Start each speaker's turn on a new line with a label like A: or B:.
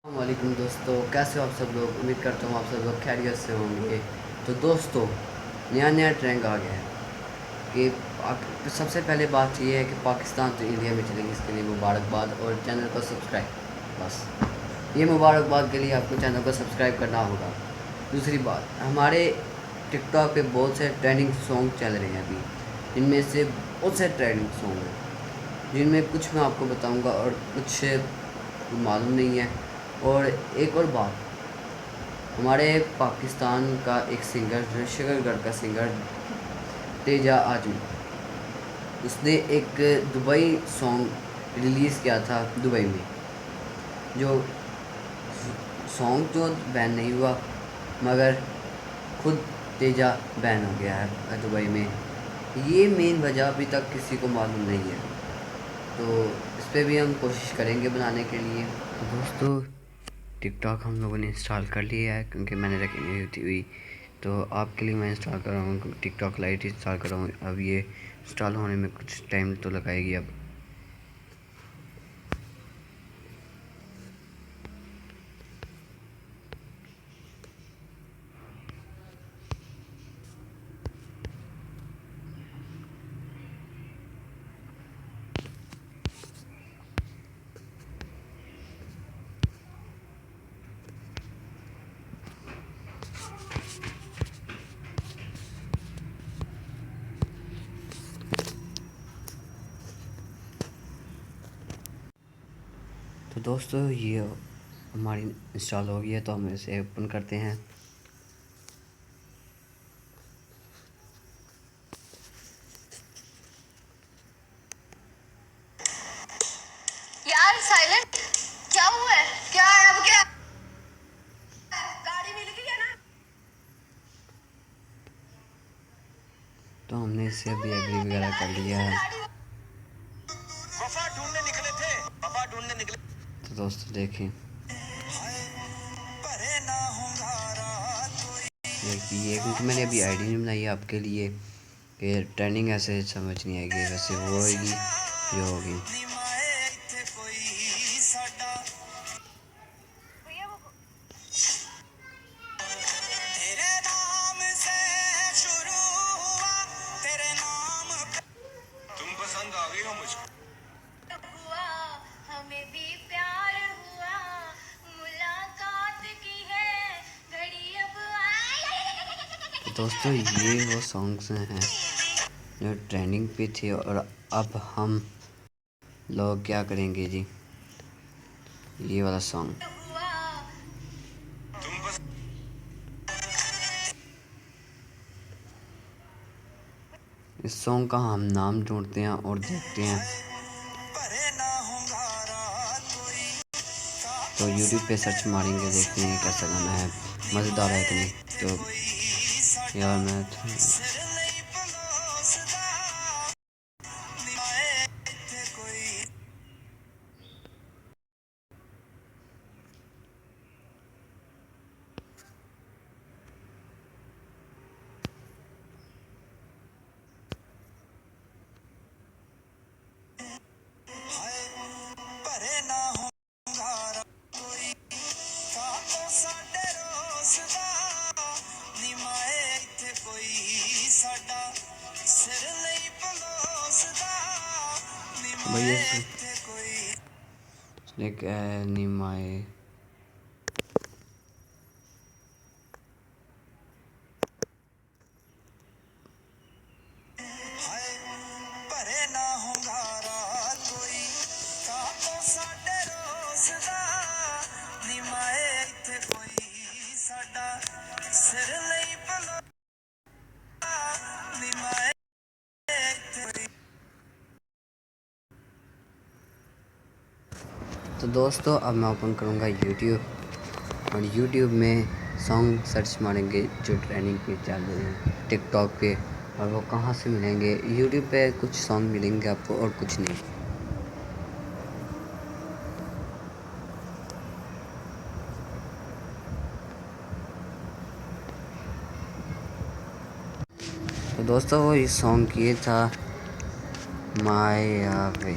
A: वालेकुम दोस्तों, कैसे हो आप सब लोग। उम्मीद करता हूँ आप सब लोग खैरियत से होंगे। तो दोस्तों, नया नया ट्रेंड आ गया है कि सबसे पहले बात ये है कि पाकिस्तान तो इंडिया में चलेगी, इसके लिए मुबारकबाद। और चैनल को सब्सक्राइब, बस ये मुबारकबाद के लिए आपको चैनल को सब्सक्राइब करना होगा। दूसरी बात, हमारे टिकटॉक पे बहुत से ट्रेंडिंग सॉन्ग चल रहे हैं अभी, जिनमें से बहुत से ट्रेंडिंग सॉन्ग हैं, जिनमें कुछ मैं आपको बताऊंगा और कुछ मालूम नहीं है। और एक और बात, हमारे पाकिस्तान का एक सिंगर जो शकरगढ़ का सिंगर तेजा आजमी, उसने एक दुबई सॉन्ग रिलीज़ किया था दुबई में। जो सॉन्ग तो बैन नहीं हुआ, मगर खुद तेजा बैन हो गया है दुबई में। ये मेन वजह अभी तक किसी को मालूम नहीं है, तो इस पर भी हम कोशिश करेंगे बनाने के लिए। तो दोस्तों, टिकटॉक हम लोगों ने इंस्टॉल कर लिया है क्योंकि मैंने रखी नहीं थी हुई, तो आपके लिए मैं इंस्टॉल कर रहा हूँ। टिकटॉक लाइट इंस्टॉल कर रहा हूँ। अब ये इंस्टॉल होने में कुछ टाइम तो लगाएगी। अब तो दोस्तों, ये हमारी इंस्टॉल हो गई है, तो हम इसे ओपन करते हैं।
B: यार साइलेंट क्या हुआ है? क्या है अब? क्या गाड़ी मिल गई है ना?
A: तो हमने इसे
B: तुम
A: अभी
B: ले
A: एग्री
B: लो
A: वगैरह कर
B: यार,
A: लिया
B: किसी
A: है।
B: गाड़ी। वफा ढूंढने निकले थे, वफा ढूंढने निकले।
A: तो दोस्तों देखें,
B: परे ना होंगारा कोई।
A: ये क्योंकि मैंने अभी आईडी नहीं बनाई है आपके लिए कि ट्रेंडिंग ऐसे समझ नहीं आएगी, वैसे वो होगी जो होगी।
B: निमाए थे कोई साडा तेरे नाम से शुरू हुआ, तेरे नाम तुम पसंद आ गई हो मुझको। हुआ हमें भी प्यार हुआ, मुलाकात की है घड़ी अब
A: तो दोस्तों, ये वो सॉन्ग्स हैं जो ट्रेंडिंग पे थे, और अब हम लोग क्या करेंगे जी, ये वाला सॉन्ग।
B: हुआ तुम बस
A: इस सॉन्ग का हम नाम ढूंढते हैं और देखते हैं।
B: परे ना होंगारा कोई।
A: तो यूट्यूब पे सर्च मारेंगे, देखते हैं कैसा गाना है, मज़ेदार है कि नहीं। तो यार मैं
B: परे ना होंगारा कोई। काको साडे रोसदा निमाए इत्थे कोई साडा सिर नहीं पलोसदा
A: भैया
B: निमाए इत्थे कोई।
A: स्नेक एनिमाए।
B: परे ना होंगारा कोई। काको साडे रोसदा निमाए इत्थे कोई साडा सिर नहीं पलोसदा निमाए इत्थे कोई।
A: तो दोस्तों, अब मैं ओपन करूँगा यूट्यूब, और यूट्यूब में सॉन्ग सर्च मारेंगे जो ट्रेंडिंग पे चल रहे हैं टिकटॉक पे। और वो कहाँ से मिलेंगे? यूट्यूब पे कुछ सॉन्ग मिलेंगे आपको और कुछ नहीं। तो दोस्तों, वो ये सॉन्ग ये था माया वे।